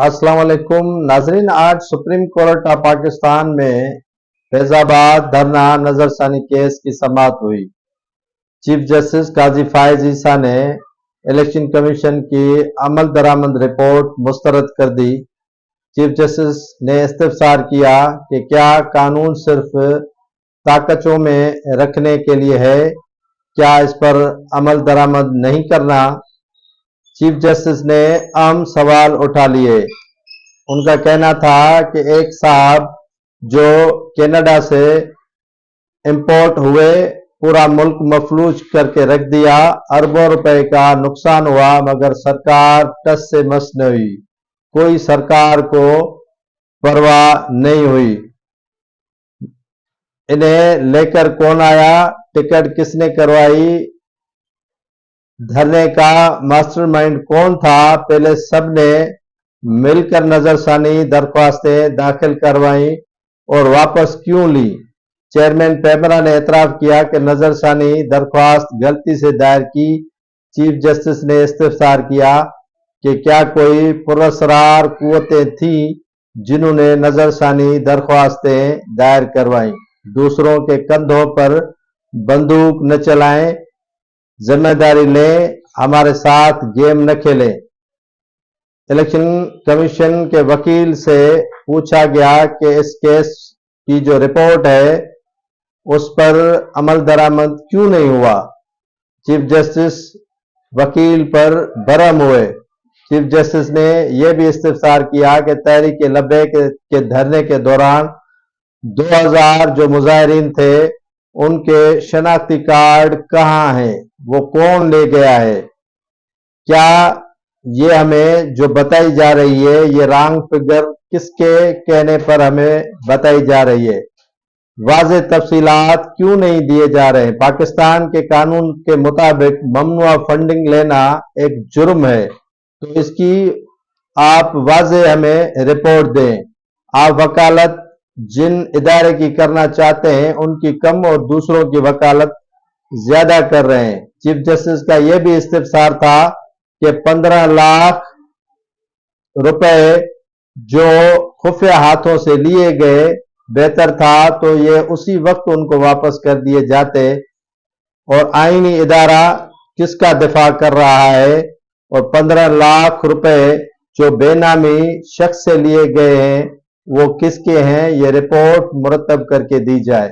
अस्सलाम वालेकुम नाजरीन। आज सुप्रीम कोर्ट ऑफ पाकिस्तान में फैजाबाद धरना नजरसानी केस की समाअत हुई। चीफ जस्टिस काजी फायज ईसा ने इलेक्शन कमीशन की अमल दरामद रिपोर्ट मुस्तरद कर दी। चीफ जस्टिस ने इस्तफसार किया कि क्या कानून सिर्फ ताकतों में रखने के लिए है, क्या इस पर अमल दरामद नहीं करना। चीफ जस्टिस ने अहम सवाल उठा लिए। उनका कहना था कि एक साहब जो कनाडा से इंपोर्ट हुए, पूरा मुल्क मफलूज करके रख दिया, अरबों रुपए का नुकसान हुआ, मगर सरकार टस से मस न हुई, कोई सरकार को परवाह नहीं हुई। इन्हें लेकर कौन आया, टिकट किसने करवाई, धरने का मास्टरमाइंड कौन था, पहले सबने मिलकर नजरसानी दरख्वास्तें दाखिल करवाई और वापस क्यों ली। चेयरमैन पेमरा ने एतराफ किया कि नजरसानी दरख्वास्त गलती से दायर की। चीफ जस्टिस ने इस्तफसार किया कि क्या कोई पुरअसरार कुव्वतें थी जिन्होंने नजरसानी दरख्वास्तें दायर करवाई। दूसरों के कंधों पर बंदूक न चलाएं, जिम्मेदारी लें, हमारे साथ गेम न खेलें। इलेक्शन कमीशन के वकील से पूछा गया कि इस केस की जो रिपोर्ट है उस पर अमल दरामद क्यों नहीं हुआ। चीफ जस्टिस वकील पर बरहम हुए। चीफ जस्टिस ने यह भी इस्तफसार किया कि तहरीक लब्बैक के धरने के दौरान 2000 जो मुजाहिरीन थे उनके शनाख्ती कार्ड कहाँ हैं, वो कौन ले गया है। क्या ये हमें जो बताई जा रही है ये रॉन्ग फिगर किसके कहने पर हमें बताई जा रही है, वाज़ेह तफसीलात क्यों नहीं दिए जा रहे। पाकिस्तान के कानून के मुताबिक ममनुआ फंडिंग लेना एक जुर्म है, तो इसकी आप वाज़ेह हमें रिपोर्ट दें। आप वकालत जिन इदारे की करना चाहते हैं उनकी कम और दूसरों की वकालत ज्यादा कर रहे हैं। चीफ जस्टिस का यह भी इस्तफसार था कि 15 लाख रुपए जो खुफिया हाथों से लिए गए, बेहतर था तो ये उसी वक्त उनको वापस कर दिए जाते। और आईनी इदारा किसका दिफा कर रहा है, और 15 लाख रुपए जो बेनामी शख्स से लिए गए हैं वो किसके हैं, ये रिपोर्ट मुरतब करके दी जाए।